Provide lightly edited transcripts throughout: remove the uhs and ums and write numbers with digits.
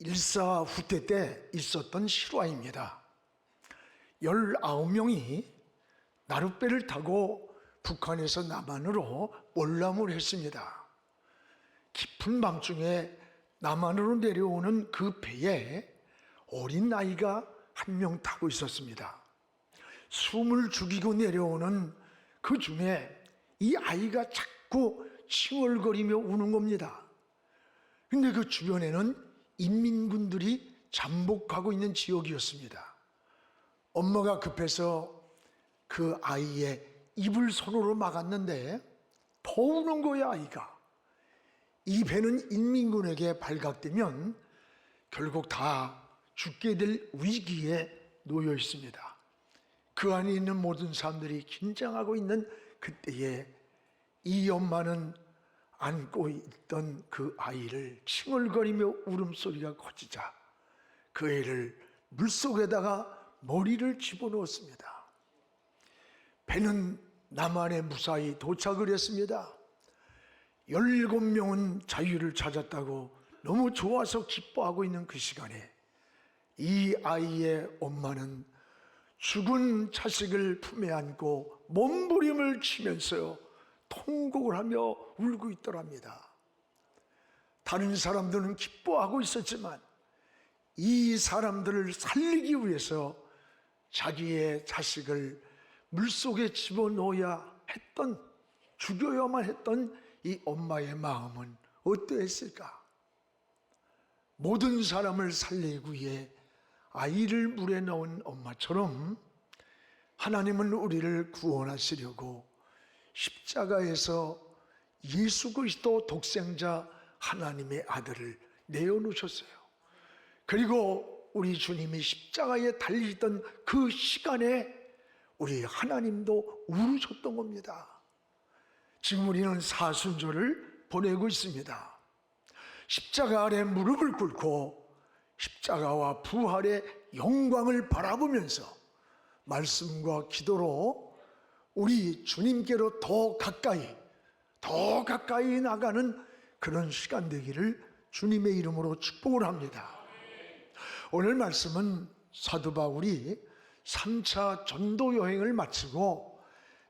일사후퇴 때 있었던 실화입니다. 19명이 나룻배를 타고 북한에서 남한으로 월남을 했습니다. 깊은 밤중에 남한으로 내려오는 그 배에 어린 아이가 한 명 타고 있었습니다. 숨을 죽이고 내려오는 그 중에 이 아이가 자꾸 칭얼거리며 우는 겁니다. 근데 그 주변에는 인민군들이 잠복하고 있는 지역이었습니다. 엄마가 급해서 그 아이의 입을 손으로 막았는데 더 우는 거야, 아이가. 이 배는 인민군에게 발각되면 결국 다 죽게 될 위기에 놓여 있습니다. 그 안에 있는 모든 사람들이 긴장하고 있는 그때에 이 엄마는 안고 있던 그 아이를 칭얼거리며 울음소리가 커지자 그 애를 물속에다가 머리를 집어넣었습니다. 배는 남한에 무사히 도착을 했습니다. 17명은 자유를 찾았다고 너무 좋아서 기뻐하고 있는 그 시간에 이 아이의 엄마는 죽은 자식을 품에 안고 몸부림을 치면서 통곡을 하며 울고 있더랍니다. 다른 사람들은 기뻐하고 있었지만 이 사람들을 살리기 위해서 자기의 자식을 물속에 집어넣어야 했던, 죽여야만 했던 이 엄마의 마음은 어떠했을까? 모든 사람을 살리기 위해 아이를 물에 넣은 엄마처럼 하나님은 우리를 구원하시려고 십자가에서 예수 그리스도 독생자 하나님의 아들을 내어놓으셨어요. 그리고 우리 주님이 십자가에 달리던 그 시간에 우리 하나님도 울으셨던 겁니다. 지금 우리는 사순절을 보내고 있습니다. 십자가 아래 무릎을 꿇고 십자가와 부활의 영광을 바라보면서 말씀과 기도로 우리 주님께로 더 가까이 나가는 그런 시간 되기를 주님의 이름으로 축복을 합니다. 오늘 말씀은 사도 바울이 3차 전도 여행을 마치고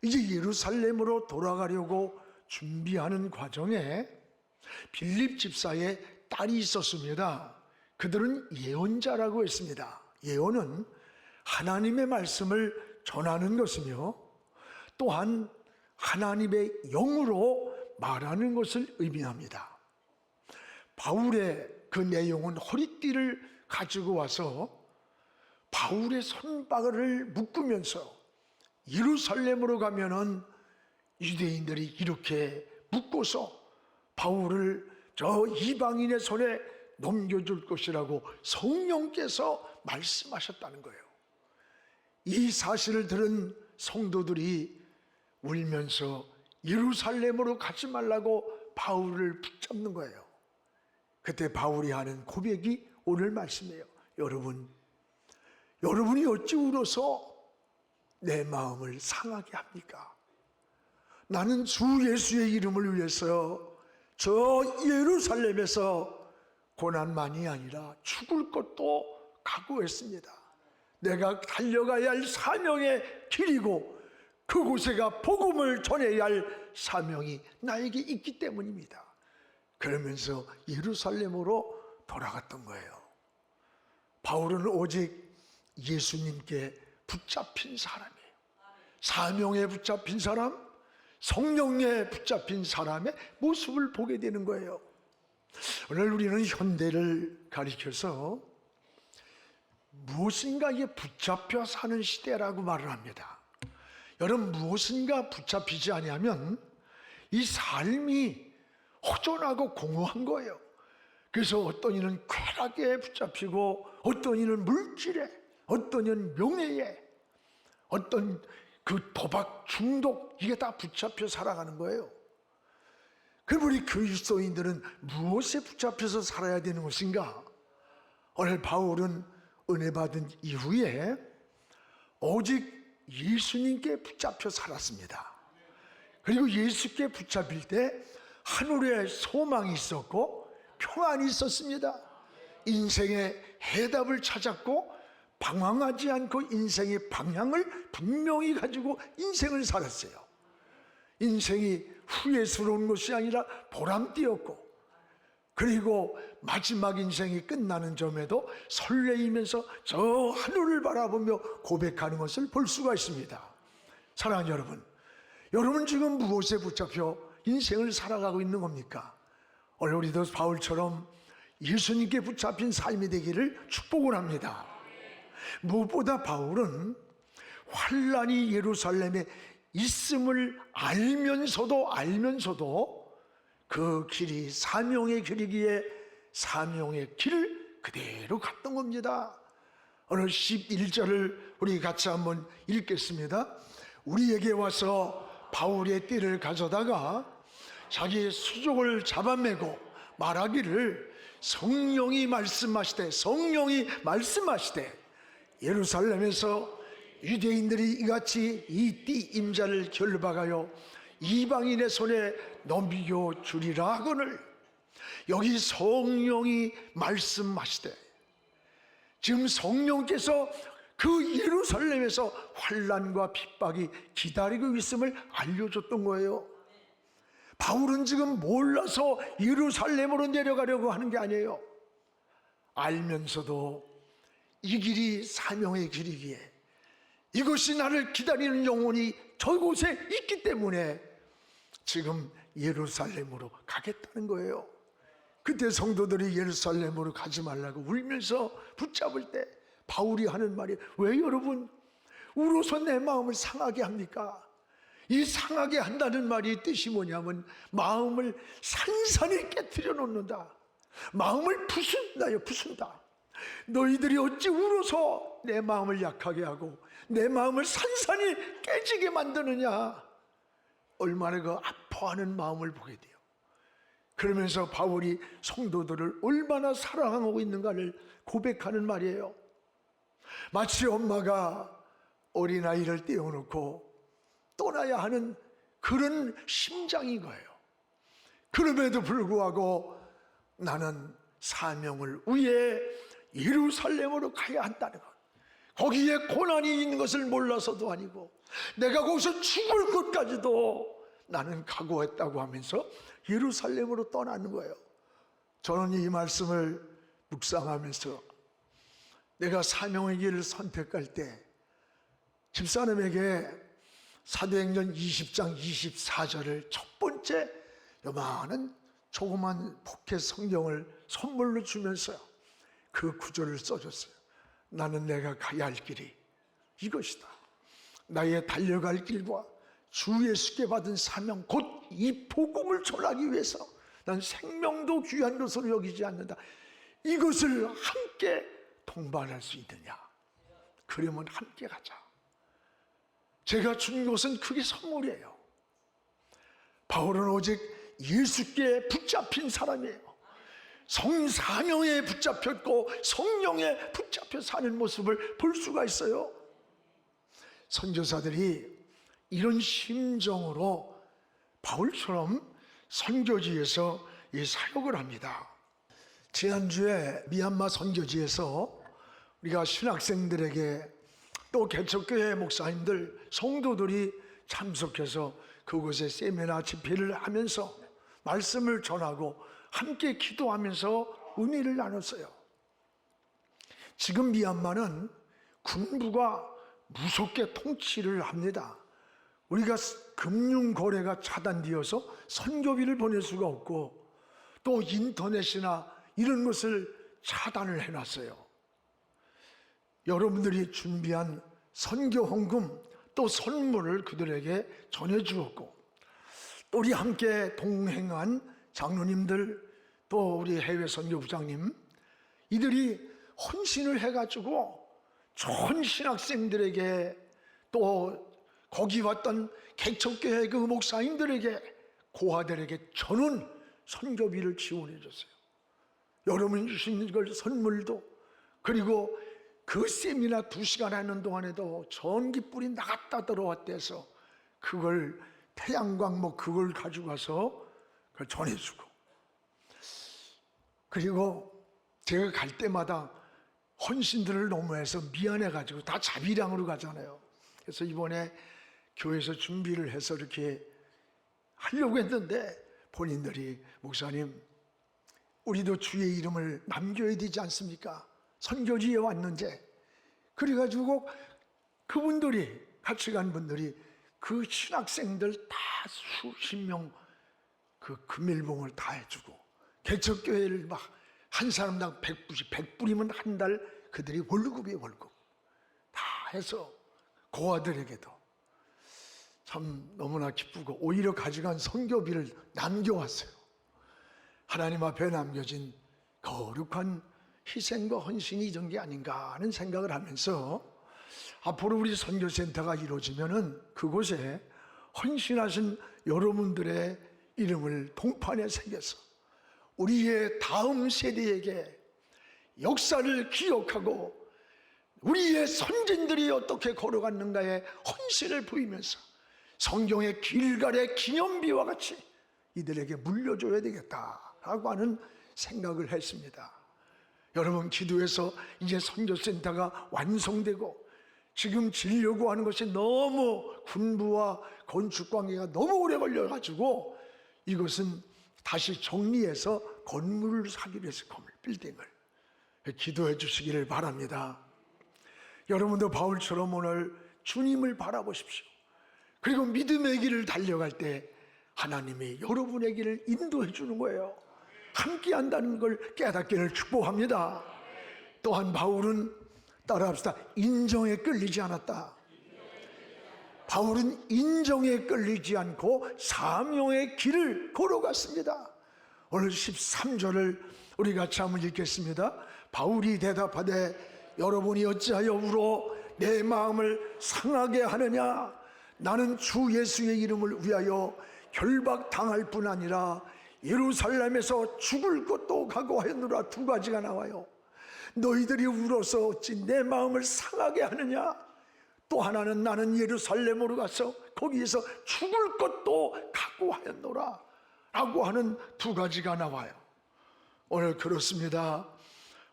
이제 예루살렘으로 돌아가려고 준비하는 과정에 빌립 집사의 딸이 있었습니다. 그들은 예언자라고 했습니다. 예언은 하나님의 말씀을 전하는 것이며 또한 하나님의 영으로 말하는 것을 의미합니다. 바울의 그 내용은 허리띠를 가지고 와서 바울의 손바닥을 묶으면서 예루살렘으로 가면은 유대인들이 이렇게 묶어서 바울을 저 이방인의 손에 넘겨줄 것이라고 성령께서 말씀하셨다는 거예요. 이 사실을 들은 성도들이 울면서 예루살렘으로 가지 말라고 바울을 붙잡는 거예요. 그때 바울이 하는 고백이 오늘 말씀이에요. 여러분이 어찌 울어서 내 마음을 상하게 합니까? 나는 주 예수의 이름을 위해서 저 예루살렘에서 고난만이 아니라 죽을 것도 각오했습니다. 내가 달려가야 할 사명의 길이고 그곳에가 복음을 전해야 할 사명이 나에게 있기 때문입니다. 그러면서 예루살렘으로 돌아갔던 거예요. 바울은 오직 예수님께 붙잡힌 사람이에요. 사명에 붙잡힌 사람, 성령에 붙잡힌 사람의 모습을 보게 되는 거예요. 오늘 우리는 현대를 가리켜서 무엇인가에 붙잡혀 사는 시대라고 말을 합니다. 여러분, 무엇인가 붙잡히지 아니하면 이 삶이 허전하고 공허한 거예요. 그래서 어떤 이는 쾌락에 붙잡히고 어떤 이는 물질에, 어떤 이는 명예에, 어떤 그 도박 중독, 이게 다 붙잡혀 살아가는 거예요. 그럼 우리 그리스도인들은 무엇에 붙잡혀서 살아야 되는 것인가? 오늘 바울은 은혜 받은 이후에 오직 예수님께 붙잡혀 살았습니다. 그리고 예수께 붙잡힐 때 하늘에 소망이 있었고 평안이 있었습니다. 인생의 해답을 찾았고 방황하지 않고 인생의 방향을 분명히 가지고 인생을 살았어요. 인생이 후회스러운 것이 아니라 보람되었고, 그리고 마지막 인생이 끝나는 점에도 설레이면서 저 하늘을 바라보며 고백하는 것을 볼 수가 있습니다. 사랑하는 여러분, 여러분 지금 무엇에 붙잡혀 인생을 살아가고 있는 겁니까? 오늘 우리도 바울처럼 예수님께 붙잡힌 삶이 되기를 축복을 합니다. 무엇보다 바울은 환란이 예루살렘에 있음을 알면서도 그 길이 사명의 길이기에 사명의 길을 그대로 갔던 겁니다. 오늘 11절을 우리 같이 한번 읽겠습니다. 우리에게 와서 바울의 띠를 가져다가 자기의 수족을 잡아매고 말하기를 성령이 말씀하시되 예루살렘에서 유대인들이 이같이 이 띠 임자를 결박하여 이방인의 손에 넘겨 주리라 하거늘. 여기 성령이 말씀하시되, 지금 성령께서 그 예루살렘에서 환난과 핍박이 기다리고 있음을 알려줬던 거예요. 바울은 지금 몰라서 예루살렘으로 내려가려고 하는 게 아니에요. 알면서도 이 길이 사명의 길이기에 이것이 나를 기다리는 영혼이 저곳에 있기 때문에 지금 예루살렘으로 가겠다는 거예요. 그때 성도들이 예루살렘으로 가지 말라고 울면서 붙잡을 때 바울이 하는 말이, 왜 여러분 울어서 내 마음을 상하게 합니까? 이 상하게 한다는 말이 뜻이 뭐냐면 마음을 산산히 깨트려 놓는다, 마음을 부순다. 너희들이 어찌 울어서 내 마음을 약하게 하고 내 마음을 산산히 깨지게 만드느냐. 얼마나 그 아파하는 마음을 보게 돼요. 그러면서 바울이 성도들을 얼마나 사랑하고 있는가를 고백하는 말이에요. 마치 엄마가 어린아이를 떼어놓고 떠나야 하는 그런 심장인 거예요. 그럼에도 불구하고 나는 사명을 위해 예루살렘으로 가야 한다는 것, 거기에 고난이 있는 것을 몰라서도 아니고 내가 거기서 죽을 것까지도 나는 각오했다고 하면서 예루살렘으로 떠나는 거예요. 저는 이 말씀을 묵상하면서 내가 사명의 길을 선택할 때 집사람에게 사도행전 20장 24절을 첫 번째 요만한 조그만 포켓 성경을 선물로 주면서 그 구절을 써줬어요. 나는 내가 가야 할 길이 이것이다. 나의 달려갈 길과 주 예수께 받은 사명 곧 이 복음을 전하기 위해서 난 생명도 귀한 것으로 여기지 않는다. 이것을 함께 동반할 수 있느냐? 그러면 함께 가자. 제가 준 것은 그게 선물이에요. 바울은 오직 예수께 붙잡힌 사람이에요. 성사명에 붙잡혔고 성령에 붙잡혀 사는 모습을 볼 수가 있어요. 선교사들이 이런 심정으로 바울처럼 선교지에서 이 사역을 합니다. 지난주에 미얀마 선교지에서 우리가 신학생들에게 또 개척교회 목사님들, 성도들이 참석해서 그곳에 세미나 집회를 하면서 말씀을 전하고 함께 기도하면서 은혜를 나눴어요. 지금 미얀마는 군부가 무섭게 통치를 합니다. 우리가 금융거래가 차단되어서 선교비를 보낼 수가 없고 또 인터넷이나 이런 것을 차단을 해놨어요. 여러분들이 준비한 선교 헌금 또 선물을 그들에게 전해주었고, 또 우리 함께 동행한 장로님들 또 우리 해외 선교부장님, 이들이 헌신을 해가지고 좋은 신학생들에게 또 거기 왔던 개척교회 그 목사님들에게 고아들에게 전원 선교비를 지원해 줬어요. 여러분이 주신 걸 선물도, 그리고 그 세미나 2시간 하는 동안에도 전기불이 나갔다 들어왔대서 그걸 태양광 그걸 가지고 가서 그걸 전해주고, 그리고 제가 갈 때마다 헌신들을 너무 해서 미안해가지고 다 자비량으로 가잖아요. 그래서 이번에 교회에서 준비를 해서 이렇게 하려고 했는데 본인들이 목사님 우리도 주의 이름을 남겨야 되지 않습니까? 선교지에 왔는데 그래가지고 그분들이 같이 간 분들이 그 신학생들 다 수십 명 그 금일봉을 다 해주고 개척교회를 막 한 사람당 100불씩 100불이면 한 달 그들이 월급이에요. 월급 다 해서 고아들에게도 참 너무나 기쁘고 오히려 가져간 선교비를 남겨왔어요. 하나님 앞에 남겨진 거룩한 희생과 헌신이 이런 게 아닌가 하는 생각을 하면서 앞으로 우리 선교센터가 이루어지면은 그곳에 헌신하신 여러분들의 이름을 동판에 새겨서 우리의 다음 세대에게 역사를 기억하고 우리의 선진들이 어떻게 걸어갔는가에 헌신을 보이면서 성경의 길갈의 기념비와 같이 이들에게 물려줘야 되겠다라고 하는 생각을 했습니다. 여러분 기도해서 이제 선교센터가 완성되고 지금 지려고 하는 것이 너무 군부와 건축 관계가 너무 오래 걸려가지고 이것은 다시 정리해서 건물을 사기로 해서 건물 빌딩을 기도해 주시기를 바랍니다. 여러분도 바울처럼 오늘 주님을 바라보십시오. 그리고 믿음의 길을 달려갈 때 하나님이 여러분의 길을 인도해 주는 거예요. 함께 한다는 걸 깨닫기를 축복합니다. 또한 바울은 따라합시다. 인정에 끌리지 않았다. 바울은 인정에 끌리지 않고 사명의 길을 걸어갔습니다. 오늘 13절을 우리 같이 한번 읽겠습니다. 바울이 대답하되 여러분이 어찌하여 울어 내 마음을 상하게 하느냐. 나는 주 예수의 이름을 위하여 결박당할 뿐 아니라 예루살렘에서 죽을 것도 각오하였노라. 두 가지가 나와요. 너희들이 울어서 어찌 내 마음을 상하게 하느냐. 또 하나는 나는 예루살렘으로 가서 거기에서 죽을 것도 각오하였노라 라고 하는 두 가지가 나와요. 오늘 그렇습니다.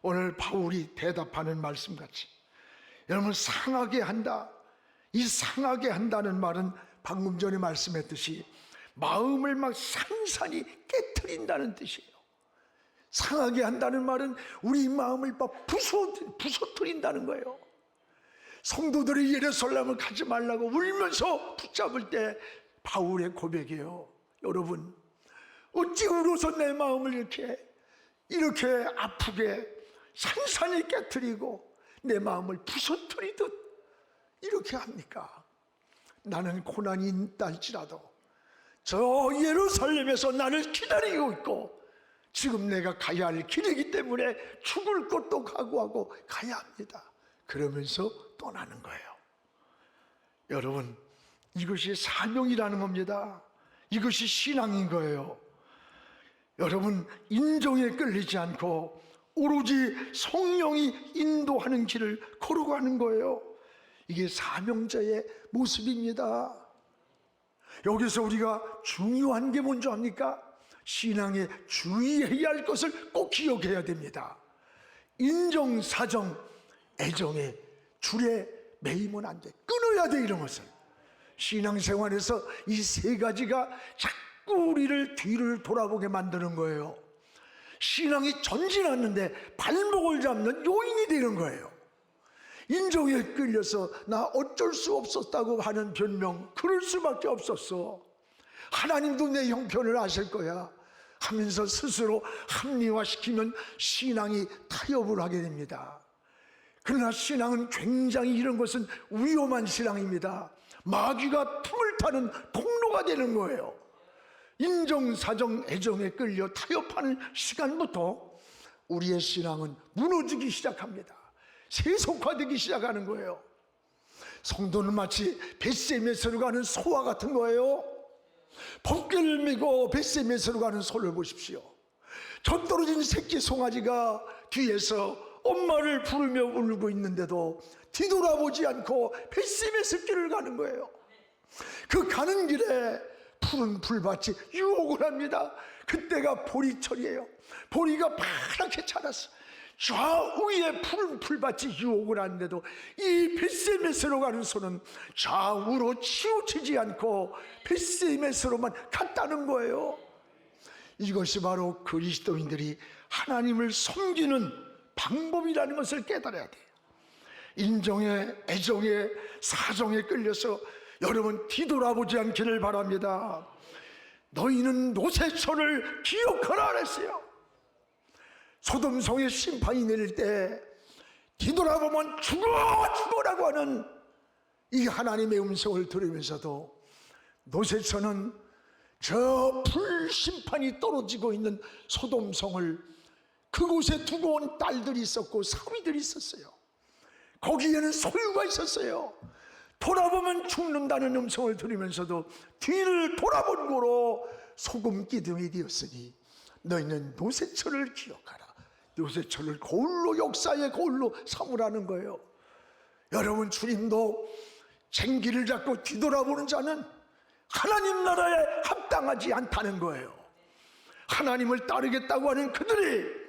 오늘 바울이 대답하는 말씀같이 여러분 상하게 한다. 이 상하게 한다는 말은 방금 전에 말씀했듯이 마음을 막 산산이 깨트린다는 뜻이에요. 상하게 한다는 말은 우리 마음을 막 부서뜨린다는 거예요. 성도들이 예루살렘을 가지 말라고 울면서 붙잡을 때 바울의 고백이에요. 여러분 어찌 울어서 내 마음을 이렇게 아프게 산산이 깨트리고 내 마음을 부서뜨리듯 이렇게 합니까? 나는 고난이 있다 할지라도 저 예루살렘에서 나를 기다리고 있고 지금 내가 가야 할 길이기 때문에 죽을 것도 각오하고 가야 합니다. 그러면서 떠나는 거예요. 여러분 이것이 사명이라는 겁니다. 이것이 신앙인 거예요. 여러분 인정에 끌리지 않고 오로지 성령이 인도하는 길을 걸어가는 거예요. 이게 사명자의 모습입니다. 여기서 우리가 중요한 게 뭔지 압니까? 신앙에 주의해야 할 것을 꼭 기억해야 됩니다. 인정, 사정, 애정의 줄에 매이면 안 돼. 끊어야 돼. 이런 것을 신앙생활에서 이 세 가지가 자꾸 우리를 뒤를 돌아보게 만드는 거예요. 신앙이 전진하는데 발목을 잡는 요인이 되는 거예요. 인정에 끌려서 나 어쩔 수 없었다고 하는 변명, 그럴 수밖에 없었어. 하나님도 내 형편을 아실 거야 하면서 스스로 합리화시키면 신앙이 타협을 하게 됩니다. 그러나 신앙은 굉장히 이런 것은 위험한 신앙입니다. 마귀가 품을 타는 통로가 되는 거예요. 인정, 사정, 애정에 끌려 타협하는 시간부터 우리의 신앙은 무너지기 시작합니다. 세속화되기 시작하는 거예요. 성도는 마치 벳세메스로 가는 소와 같은 거예요. 법궤를 메고 벳세메스로 가는 소를 보십시오. 젖떨어진 새끼 송아지가 뒤에서 엄마를 부르며 울고 있는데도 뒤돌아보지 않고 벳세메스 길을 가는 거예요. 그 가는 길에 푸른 풀밭이 유혹을 합니다. 그때가 보리철이에요. 보리가 파랗게 자랐어. 좌우에 푸른 풀밭이 유혹을 하는데도 이 벳세메스로 가는 소는 좌우로 치우치지 않고 벳세메스로만 갔다는 거예요. 이것이 바로 그리스도인들이 하나님을 섬기는 방법이라는 것을 깨달아야 돼요. 인정에, 애정에, 사정에 끌려서 여러분 뒤돌아보지 않기를 바랍니다. 너희는 노새처를 기억하라 그랬어요. 소돔성의 심판이 내릴 때 뒤돌아보면 죽어라고 하는 이 하나님의 음성을 들으면서도 노새처는 저 불심판이 떨어지고 있는 소돔성을 그곳에 두고 온 딸들이 있었고 사위들이 있었어요. 거기에는 소유가 있었어요. 돌아보면 죽는다는 음성을 들으면서도 뒤를 돌아본 고로 소금 기둥이 되었으니 너희는 노새처를 기억하라. 노새처를 거울로, 역사의 거울로 삼으라는 거예요. 여러분, 주님도 쟁기를 잡고 뒤돌아보는 자는 하나님 나라에 합당하지 않다는 거예요. 하나님을 따르겠다고 하는 그들이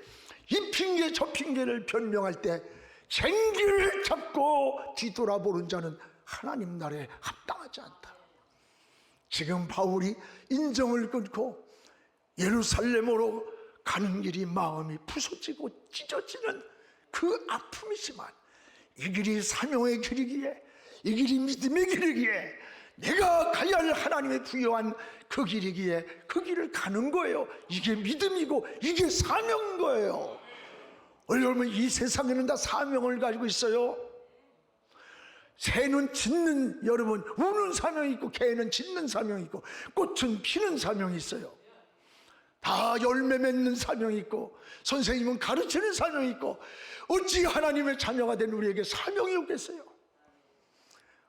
이 핑계 저 핑계를 변명할 때 쟁기를 잡고 뒤돌아보는 자는 하나님 나라에 합당하지 않다. 지금 바울이 인정을 끊고 예루살렘으로 가는 길이 마음이 부서지고 찢어지는 그 아픔이지만 이 길이 사명의 길이기에, 이 길이 믿음의 길이기에, 내가 가야 할 하나님의 부여한 그 길이기에 그 길을 가는 거예요. 이게 믿음이고 이게 사명인 거예요. 여러분, 이 세상에는 다 사명을 가지고 있어요. 새는 짓는, 여러분, 우는 사명이 있고 개는 짖는 사명이 있고 꽃은 피는 사명이 있어요. 다 열매 맺는 사명이 있고 선생님은 가르치는 사명이 있고 어찌 하나님의 자녀가 된 우리에게 사명이 없겠어요?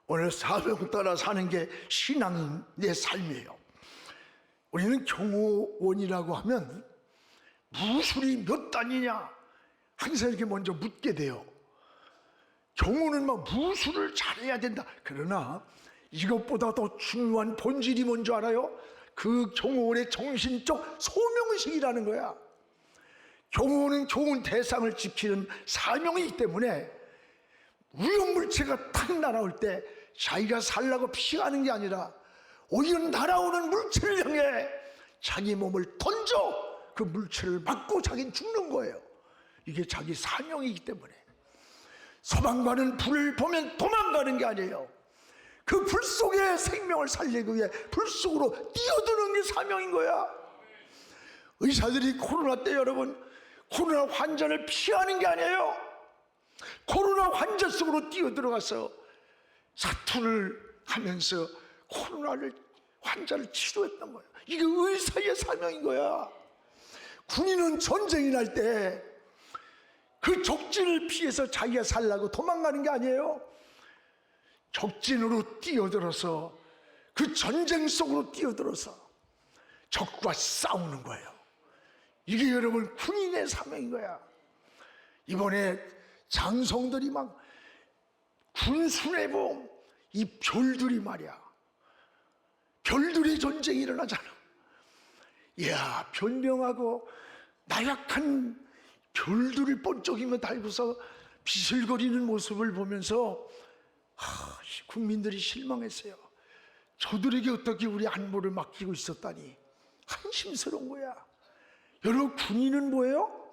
오늘 사명 따라 사는 게 신앙인 내 삶이에요. 우리는 경호원이라고 하면 무술이 몇 단이냐 항상 이렇게 먼저 묻게 돼요. 경호는 막 무술을 잘해야 된다. 그러나 이것보다 더 중요한 본질이 뭔지 알아요? 그 경호원의 정신적 소명의식이라는 거야. 경호원은 좋은 대상을 지키는 사명이기 때문에 위험물체가 탁 날아올 때 자기가 살라고 피하는 게 아니라 오히려 날아오는 물체를 향해 자기 몸을 던져 그 물체를 맞고 자기는 죽는 거예요. 이게 자기 사명이기 때문에. 소방관은 불을 보면 도망가는 게 아니에요. 그 불 속에 생명을 살리기 위해 불 속으로 뛰어드는 게 사명인 거야. 의사들이 코로나 때 여러분 코로나 환자를 피하는 게 아니에요. 코로나 환자 속으로 뛰어들어가서 사투를 하면서 코로나를 환자를 치료했던 거예요. 이게 의사의 사명인 거야. 군인은 전쟁이 날 때 그 적진을 피해서 자기가 살라고 도망가는 게 아니에요. 적진으로 뛰어들어서 그 전쟁 속으로 뛰어들어서 적과 싸우는 거예요. 이게 여러분 군인의 사명인 거야. 이번에 장성들이 막 군수내보 이 별들이 말이야. 별들의 전쟁이 일어나잖아. 이야, 변명하고 나약한 별들을 번쩍이며 달고서 비슬거리는 모습을 보면서 국민들이 실망했어요. 저들에게 어떻게 우리 안보를 맡기고 있었다니 한심스러운 거야. 여러분, 군인은 뭐예요?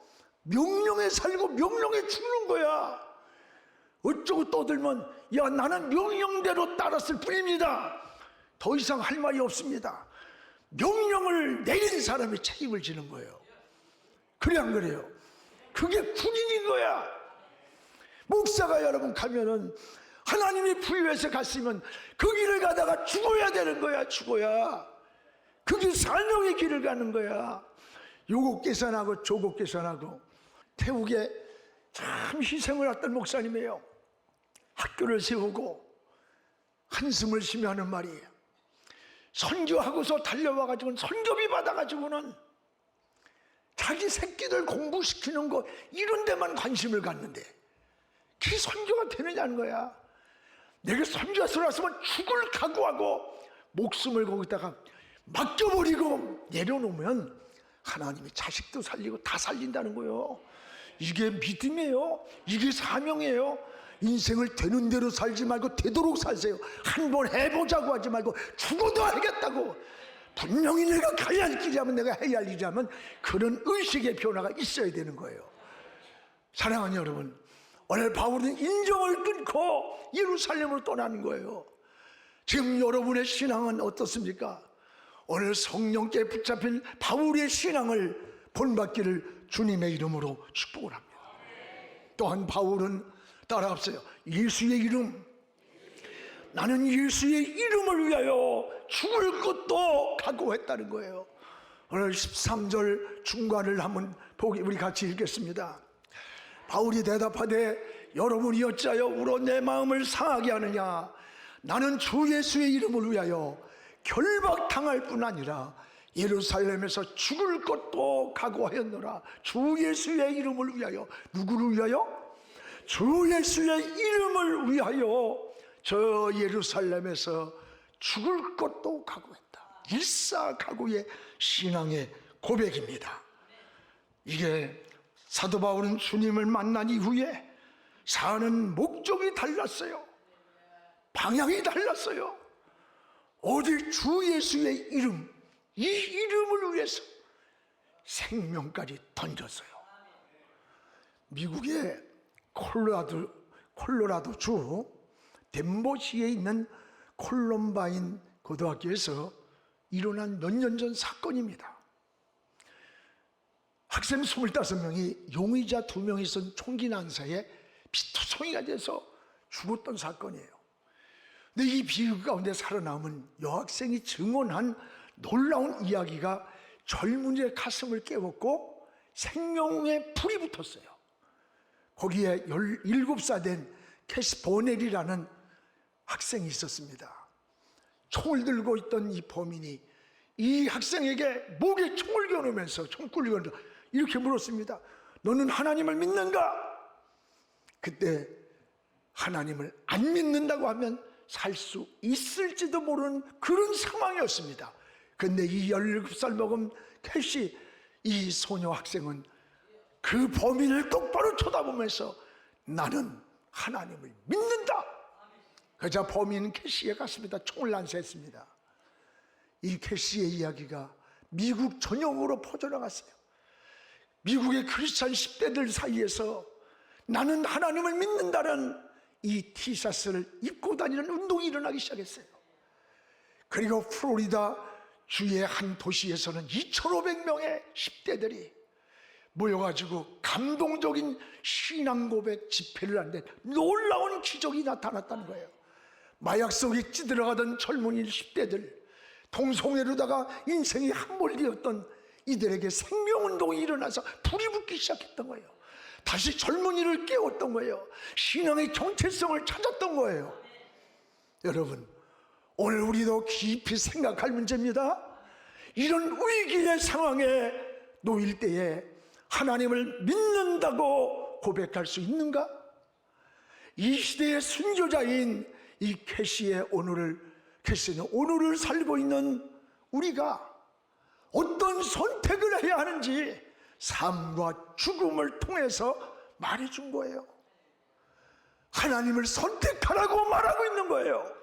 명령에 살고 명령에 죽는 거야. 어쩌고 떠들면 야, 나는 명령대로 따랐을 뿐입니다. 더 이상 할 말이 없습니다. 명령을 내린 사람이 책임을 지는 거예요. 그래 안 그래요? 그게 군인인 거야. 목사가 여러분 가면은 하나님이 부여해서 갔으면 그 길을 가다가 죽어야 되는 거야. 죽어야. 그게 사명의 길을 가는 거야. 요거 계산하고 저거 계산하고. 태국에 참 희생을 했던 목사님이에요. 학교를 세우고 한숨을 쉬며 하는 말이에요. 선교하고서 달려와가지고는 선교비 받아가지고는 자기 새끼들 공부시키는 거 이런 데만 관심을 갖는데 그게 선교가 되느냐는 거야. 내가 선교사로 왔으면 죽을 각오하고 목숨을 거기다가 맡겨버리고 내려놓으면 하나님이 자식도 살리고 다 살린다는 거예요. 이게 믿음이에요. 이게 사명이에요. 인생을 되는 대로 살지 말고 되도록 사세요. 한번 해보자고 하지 말고 죽어도 하겠다고. 분명히 내가 가야 할 길이라면, 내가 해야 할 일이라면 그런 의식의 변화가 있어야 되는 거예요. 사랑하는 여러분, 오늘 바울은 인정을 끊고 예루살렘으로 떠나는 거예요. 지금 여러분의 신앙은 어떻습니까? 오늘 성령께 붙잡힌 바울의 신앙을 본받기를 주님의 이름으로 축복을 합니다. 또한 바울은 따라합세요. 예수의 이름, 나는 예수의 이름을 위하여 죽을 것도 각오했다는 거예요. 오늘 13절 중간을 한번 우리 같이 읽겠습니다. 바울이 대답하되 여러분이 어찌하여 울어 내 마음을 상하게 하느냐. 나는 주 예수의 이름을 위하여 결박당할 뿐 아니라 예루살렘에서 죽을 것도 각오하였노라. 주 예수의 이름을 위하여. 누구를 위하여? 주 예수의 이름을 위하여 저 예루살렘에서 죽을 것도 각오했다. 일사각오의 신앙의 고백입니다. 이게 사도 바울은 주님을 만난 이후에 사는 목적이 달랐어요. 방향이 달랐어요. 오직 주 예수의 이름, 이 이름을 위해서 생명까지 던졌어요. 미국의 콜로라도주 덴버시에 있는 콜럼바인 고등학교에서 일어난 몇 년 전 사건입니다. 학생 25명이 용의자 2명이 쏜 총기 난사에 피투성이가 돼서 죽었던 사건이에요. 근데 이 비극 가운데 살아남은 여학생이 증언한 놀라운 이야기가 젊은이의 가슴을 깨웠고 생명에 불이 붙었어요. 거기에 17살 된 캐시 보넬이라는 학생이 있었습니다. 총을 들고 있던 이 범인이 이 학생에게 목에 총을 겨누면서 총구를 겨누면서 이렇게 물었습니다. 너는 하나님을 믿는가? 그때 하나님을 안 믿는다고 하면 살 수 있을지도 모르는 그런 상황이었습니다. 그런데 이 17살 먹은 캐시, 이 소녀 학생은 그 범인을 똑바로 쳐다보면서 나는 하나님을 믿는다. 그러자 범인 캐시의 가슴에다 총을 난사했습니다. 이 캐시의 이야기가 미국 전역으로 퍼져나갔어요. 미국의 크리스찬 10대들 사이에서 나는 하나님을 믿는다는 이 티셔츠를 입고 다니는 운동이 일어나기 시작했어요. 그리고 플로리다 주의 한 도시에서는 2,500명의 10대들이 모여가지고 감동적인 신앙 고백 집회를 하는데 놀라운 기적이 나타났다는 거예요. 마약 속에 찌들어가던 젊은이 10대들, 동성애로다가 인생이 함몰되었던 이들에게 생명운동이 일어나서 불이 붙기 시작했던 거예요. 다시 젊은이를 깨웠던 거예요. 신앙의 정체성을 찾았던 거예요. 여러분, 오늘 우리도 깊이 생각할 문제입니다. 이런 위기의 상황에 놓일 때에 하나님을 믿는다고 고백할 수 있는가? 이 시대의 순교자인 이 캐시는 오늘을 살고 있는 우리가 어떤 선택을 해야 하는지 삶과 죽음을 통해서 말해준 거예요. 하나님을 선택하라고 말하고 있는 거예요.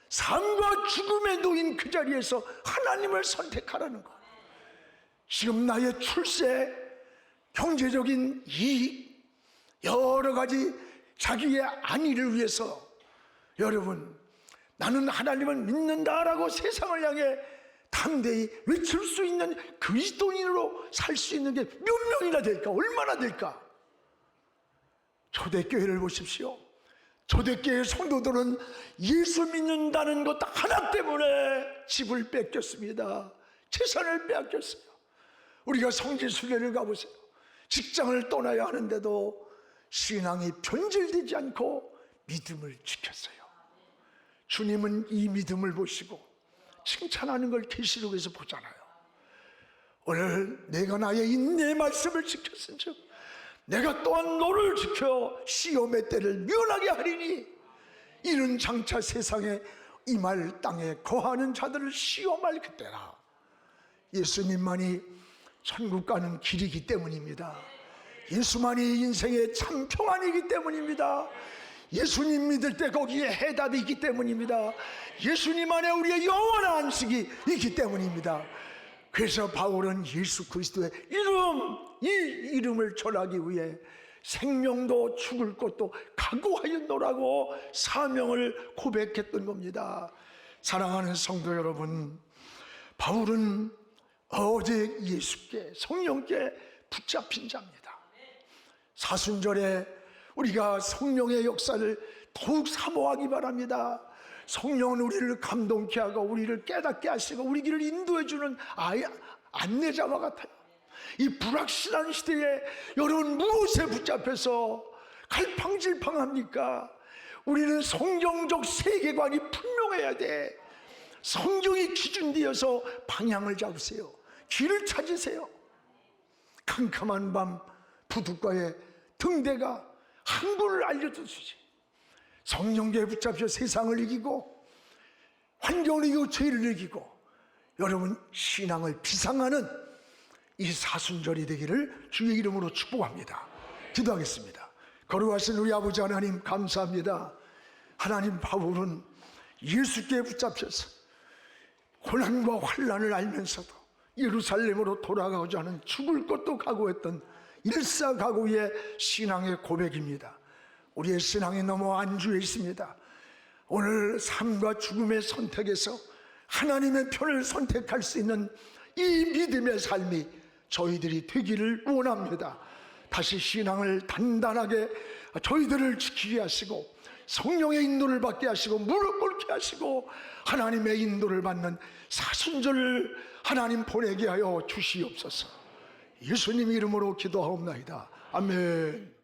삶과 죽음에 놓인 그 자리에서 하나님을 선택하라는 거. 지금 나의 출세, 경제적인 이익, 여러 가지 자기의 안위를 위해서 여러분, 나는 하나님을 믿는다라고 세상을 향해 담대히 외칠 수 있는 그리스도인으로 살 수 있는 게 몇 명이나 될까? 얼마나 될까? 초대교회를 보십시오. 초대교회 성도들은 예수 믿는다는 것 하나 때문에 집을 뺏겼습니다. 재산을 빼앗겼어요. 우리가 성지순례를 가보세요. 직장을 떠나야 하는데도 신앙이 변질되지 않고 믿음을 지켰어요. 주님은 이 믿음을 보시고 칭찬하는 걸 계시록에서 보잖아요. 오늘 내가 나의 인내의 말씀을 지켰은즉 내가 또한 너를 지켜 시험의 때를 면하게 하리니 이는 장차 세상에 임할 땅에 거하는 자들을 시험할 그때라. 예수님만이 천국 가는 길이기 때문입니다. 예수만이 인생의 참 평안이기 때문입니다. 예수님 믿을 때 거기에 해답이 있기 때문입니다. 예수님 안에 우리의 영원한 안식이 있기 때문입니다. 그래서 바울은 예수 그리스도의 이름, 이 이름을 전하기 위해 생명도 죽을 것도 각오하였노라고 사명을 고백했던 겁니다. 사랑하는 성도 여러분, 바울은 오직 예수께, 성령께 붙잡힌 자입니다. 사순절에 우리가 성령의 역사를 더욱 사모하기 바랍니다. 성령은 우리를 감동케 하고 우리를 깨닫게 하시고 우리 길을 인도해 주는 안내자와 같아요. 이 불확실한 시대에 여러분 무엇에 붙잡혀서 갈팡질팡합니까? 우리는 성경적 세계관이 분명해야 돼. 성경이 기준되어서 방향을 잡으세요. 길을 찾으세요. 캄캄한 밤 부둣가에 등대가 항구를 알려주시지. 성령께 붙잡혀 세상을 이기고 환경을 이기고 죄를 이기고 여러분 신앙을 비상하는 이 사순절이 되기를 주의 이름으로 축복합니다. 기도하겠습니다. 거룩하신 우리 아버지 하나님 감사합니다. 하나님, 바울은 예수께 붙잡혀서 고난과 환난을 알면서도 예루살렘으로 돌아가고자 하는 죽을 것도 각오했던 일사각오의 신앙의 고백입니다. 우리의 신앙이 너무 안주해 있습니다. 오늘 삶과 죽음의 선택에서 하나님의 편을 선택할 수 있는 이 믿음의 삶이 저희들이 되기를 원합니다. 다시 신앙을 단단하게 저희들을 지키게 하시고 성령의 인도를 받게 하시고 무릎 꿇게 하시고 하나님의 인도를 받는 사순절을 하나님 보내게 하여 주시옵소서. 예수님 이름으로 기도하옵나이다. 아멘.